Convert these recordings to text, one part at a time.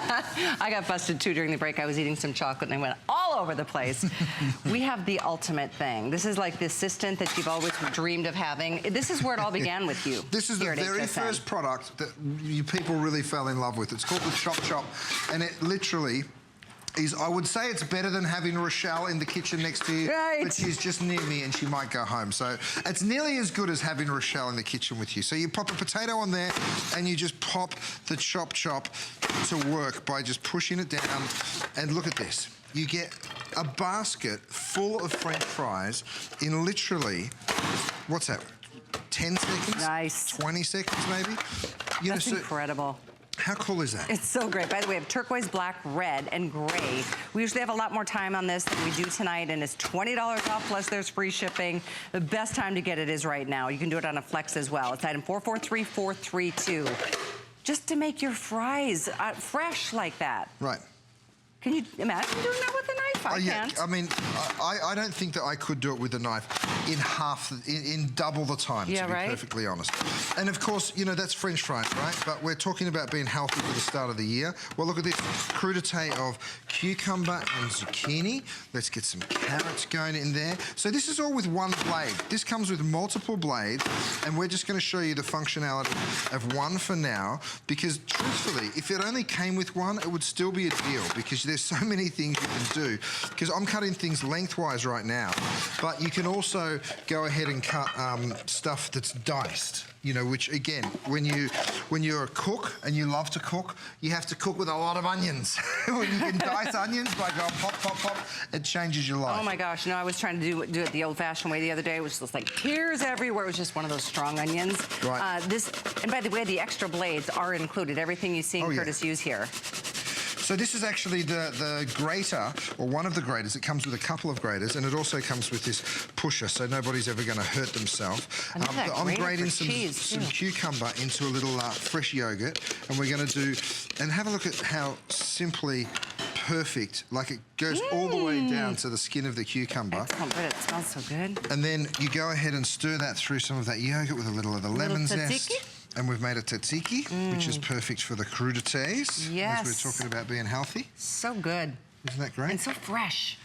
I got busted too during the break. I was eating some chocolate and I went all over the place. We have the ultimate thing. This is like the assistant that you've always dreamed of having. This is where it all began with you. This is the very first product that you people really fell in love with. It's called the Chop Chop, and it literally is, I would say it's better than having Rochelle in the kitchen next to you, right. But she's just near me and she might go home. So it's nearly as good as having Rochelle in the kitchen with you. So you pop a potato on there and you just pop the Chop Chop to work by just pushing it down. And look at this. You get a basket full of French fries in literally, what's that, 10 seconds? Nice. 20 seconds maybe? That's incredible. How cool is that? It's so great. By the way, we have turquoise, black, red, and gray. We usually have a lot more time on this than we do tonight, and it's $20 off, plus there's free shipping. The best time to get it is right now. You can do it on a Flex as well. It's item 443432. Just to make your fries fresh like that. Right. Can you imagine doing that with a knife? I can't. I mean, I don't think that I could do it with a knife in double the time, to be perfectly honest. And of course, you know, that's French fries, right? But we're talking about being healthy for the start of the year. Well, look at this crudité of cucumber and zucchini. Let's get some carrots going in there. So this is all with one blade. This comes with multiple blades, and we're just going to show you the functionality of one for now, because truthfully, if it only came with one, it would still be a deal, because there's so many things you can do. Because I'm cutting things lengthwise right now, but you can also go ahead and cut stuff that's diced. You know, which again, when you're a cook and you love to cook, you have to cook with a lot of onions. When you can dice onions by going pop, pop, pop, it changes your life. Oh my gosh, no, I was trying to do it the old-fashioned way the other day. It was just like tears everywhere. It was just one of those strong onions. Right. And by the way, the extra blades are included. Everything you see Curtis use here. So this is actually the grater, or one of the graters. It comes with a couple of graters, and it also comes with this pusher, so nobody's ever going to hurt themselves. I'm grating some cucumber into a little fresh yogurt, and we're going to do, and have a look at how simply perfect, like it goes all the way down to the skin of the cucumber. Excellent, but it smells so good. And then you go ahead and stir that through some of that yogurt with a little of the lemon zest. And we've made a tzatziki, which is perfect for the crudités. Yes. As we're talking about being healthy. So good. Isn't that great? And so fresh.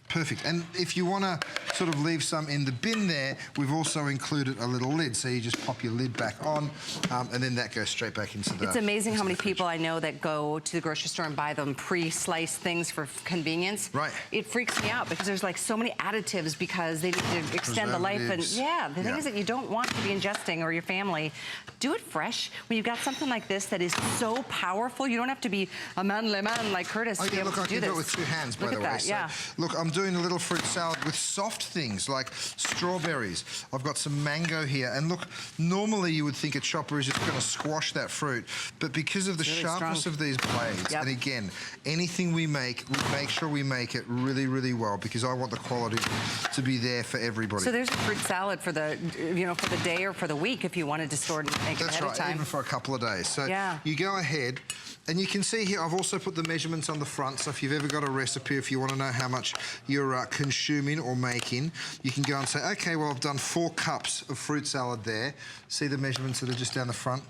Perfect. And if you want to sort of leave some in the bin there, we've also included a little lid. So you just pop your lid back on, and then that goes straight back into the... It's amazing how many people I know that go to the grocery store and buy them pre-sliced things for convenience. Right. It freaks me out because there's like so many additives because they need to extend the life. And the thing is that you don't want to be ingesting, or your family. Do it fresh. When you've got something like this that is so powerful, you don't have to be a man like Curtis to be able to do this. I can do it with two hands, by the way. Look at that, Look, I'm doing a little fruit salad with soft things like strawberries. I've got some mango here, and look, normally you would think a chopper is just going to squash that fruit, but because of the sharpness of these blades, and again, anything we make sure we make it really, really well, because I want the quality to be there for everybody. So there's a fruit salad for the, for the day or for the week if you wanted to store it and make it ahead of time. Even for a couple of days. So you go ahead, and you can see here, I've also put the measurements on the front, so if you've ever got a recipe, if you want to know how much you're consuming or making, you can go and say, okay, well, I've done 4 cups of fruit salad there. See the measurements that are just down the front?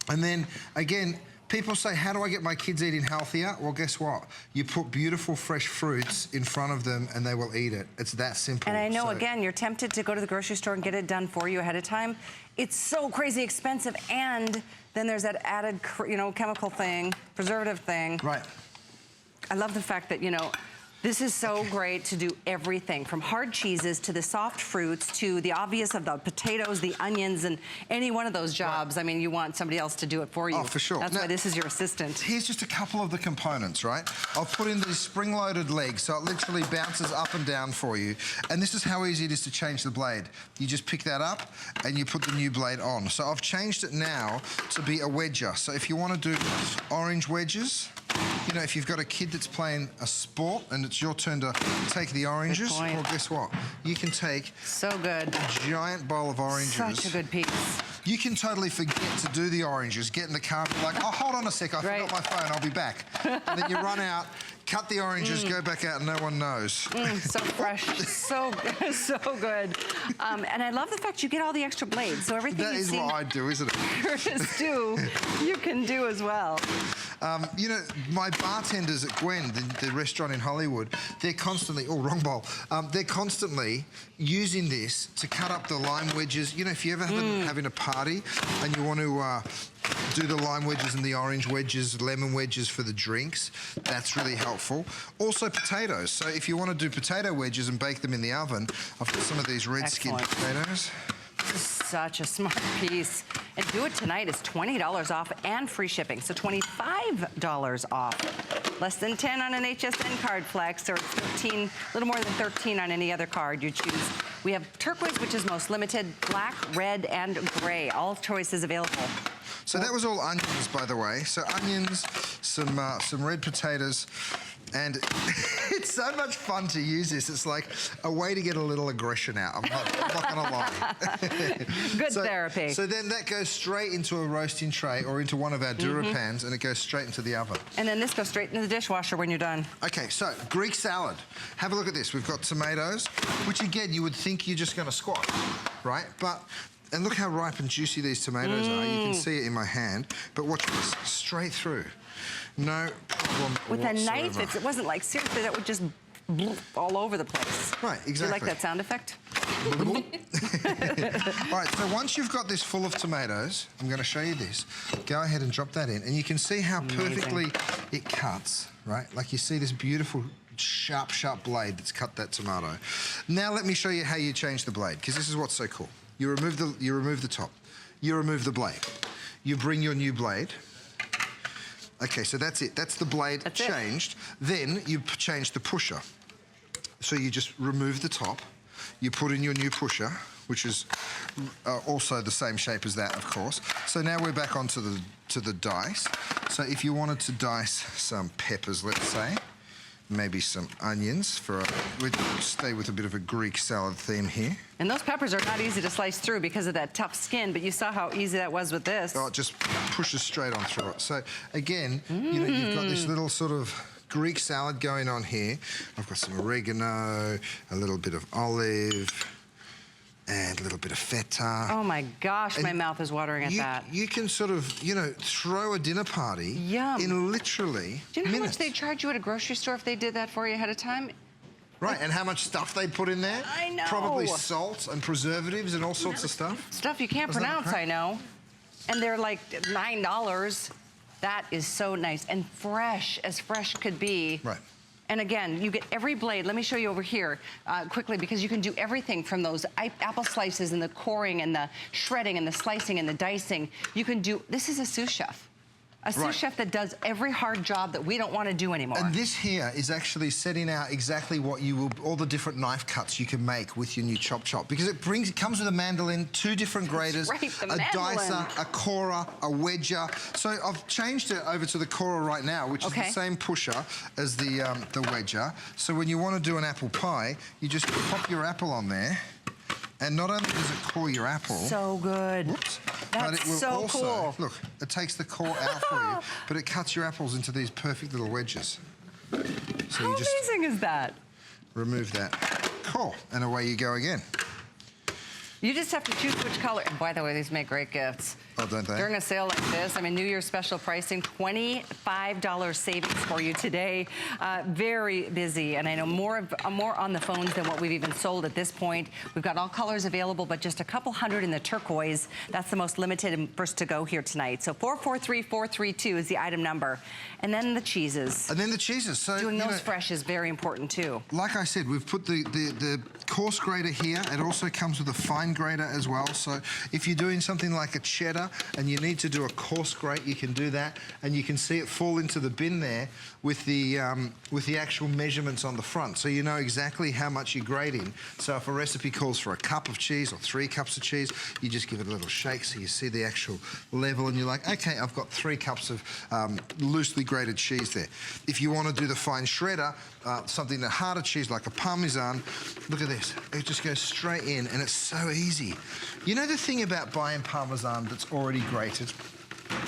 And then, again, people say, how do I get my kids eating healthier? Well, guess what? You put beautiful, fresh fruits in front of them, and they will eat it. It's that simple. And I know, again, you're tempted to go to the grocery store and get it done for you ahead of time. It's so crazy expensive, and then there's that added, chemical thing, preservative thing. Right. I love the fact that, this is so great to do everything from hard cheeses to the soft fruits to the obvious of the potatoes, the onions, and any one of those jobs. I mean, you want somebody else to do it for you. Oh, for sure. That's why this is your assistant. Here's just a couple of the components, right? I've put in these spring-loaded legs, so it literally bounces up and down for you. And this is how easy it is to change the blade. You just pick that up and you put the new blade on. So I've changed it now to be a wedger. So if you want to do orange wedges, if you've got a kid that's playing a sport and it's your turn to take the oranges, well, guess what? You can take a giant bowl of oranges. Such a good piece. You can totally forget to do the oranges, get in the car and be like, oh, hold on a sec, I forgot my phone, I'll be back. And then you run out, cut the oranges, go back out, and no one knows. So fresh, so good. And I love the fact you get all the extra blades, so everything That is what I do, isn't it? Curtis do, you can do as well. You know, my bartenders at Gwen, the restaurant in Hollywood, they're constantly, oh, wrong bowl. They're constantly using this to cut up the lime wedges. You know, if you ever having a party and you want to do the lime wedges and the orange wedges, lemon wedges for the drinks, that's really helpful. Also potatoes. So if you want to do potato wedges and bake them in the oven, I've got some of these red skin potatoes. This is such a smart piece. And do it tonight is $20 off and free shipping, so $25 off. Less than 10 on an HSN card flex, or 13, a little more than 13 on any other card you choose. We have turquoise, which is most limited, black, red, and gray. All choices available. So that was all onions, by the way. So onions, some red potatoes, and it's so much fun to use this. It's like a way to get a little aggression out. I'm not gonna lie. Good therapy. So then that goes straight into a roasting tray or into one of our DuraPans, and it goes straight into the oven. And then this goes straight into the dishwasher when you're done. Okay, so Greek salad. Have a look at this. We've got tomatoes, which again, you would think you're just gonna squash, right? And look how ripe and juicy these tomatoes are. You can see it in my hand. But watch this, straight through. No problem With whatsoever. a knife, it wasn't like, seriously, that would just all over the place. Right, exactly. Do you like that sound effect? All right, so once you've got this full of tomatoes, I'm going to show you this. Go ahead and drop that in. And you can see how perfectly it cuts, right? Like you see this beautiful sharp blade that's cut that tomato. Now let me show you how you change the blade, because this is what's so cool. You remove the top. You remove the blade. You bring your new blade. Okay, so that's it. That's the blade changed. Then you change the pusher. So you just remove the top. You put in your new pusher, which is also the same shape as that, of course. So now we're back onto the dice. So if you wanted to dice some peppers, let's say, maybe some onions we'd stay with a bit of a Greek salad theme here. And those peppers are not easy to slice through because of that tough skin, but you saw how easy that was with this. Oh, it just pushes straight on through it. So again, you know, you've got this little sort of Greek salad going on here. I've got some oregano, a little bit of olive, and a little bit of feta. Oh my gosh, my mouth is watering at that. You can sort of, you know, throw a dinner party in literally Do you know minutes. how much they charge you at a grocery store if they did that for you ahead of time? Right, and how much stuff they put in there? I know. Probably salt and preservatives and all sorts of stuff. Stuff you can't pronounce, I know. And they're like $9. That is so nice and fresh as fresh could be. Right. And again, you get every blade. Let me show you over here quickly, because you can do everything from those apple slices and the coring and the shredding and the slicing and the dicing. You can do, this is a sous chef. A sous chef that does every hard job that we don't want to do anymore. And this here is actually setting out exactly what you will, all the different knife cuts you can make with your new Chop Chop, because it comes with a mandolin, 2 different graters, a dicer, a corer, a wedger. So I've changed it over to the corer right now, which is the same pusher as the wedger. So when you want to do an apple pie, you just pop your apple on there. And not only does it core your apple... So good. Whoops. That's but it will so also, cool. Look, it takes the core out for you, but it cuts your apples into these perfect little wedges. So How you just amazing is that? remove that core, and away you go again. You just have to choose which color. And by the way, these make great gifts. Oh, don't they? During a sale like this, I mean, New Year's special pricing, $25 savings for you today. Very busy, and I know more on the phones than what we've even sold at this point. We've got all colors available, but just a couple hundred in the turquoise. That's the most limited and first to go here tonight. So 443432 is the item number. And then the cheeses. And then the cheeses. So doing those fresh is very important too. Like I said, we've put the coarse grater here. It also comes with a fine grater as well. So if you're doing something like a cheddar and you need to do a coarse grate, you can do that, and you can see it fall into the bin there with the actual measurements on the front, so you know exactly how much you're grating. So if a recipe calls for a cup of cheese or 3 cups of cheese, you just give it a little shake so you see the actual level, and you're like, okay, I've got 3 cups of loosely grated cheese there. If you want to do the fine shredder, something the harder cheese like a Parmesan, look at this. It just goes straight in, and it's so easy. You know the thing about buying Parmesan that's already grated?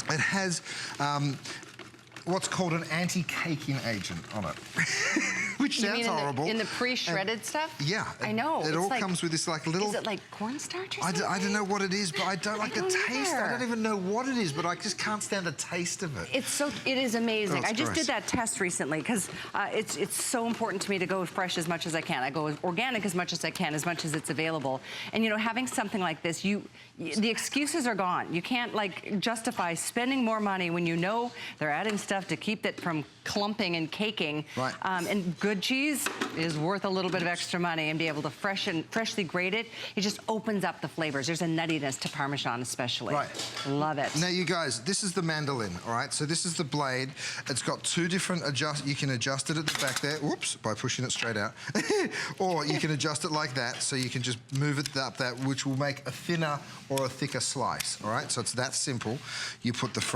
It has what's called an anti-caking agent on it. Which sounds horrible. In the pre-shredded stuff? Yeah. I know. It all comes with this like little... Is it like cornstarch or something? I don't know what it is, but I don't like the taste. I don't even know what it is, but I just can't stand the taste of it. It is amazing. Oh, I just did that test recently because it's so important to me to go fresh as much as I can. I go organic as much as I can, as much as it's available. And you know, having something like this, the excuses are gone. You can't like justify spending more money when you know they're adding stuff to keep it from clumping and caking. Right. And good cheese is worth a little bit of extra money, and be able to freshly grate it. It just opens up the flavors. There's a nuttiness to Parmesan especially. Right. Love it. Now you guys, this is the mandolin, all right? So this is the blade. It's got two different you can adjust it at the back there, whoops, by pushing it straight out. Or you can adjust it like that, so you can just move it up that, which will make a thinner or a thicker slice, all right? So it's that simple. You put the front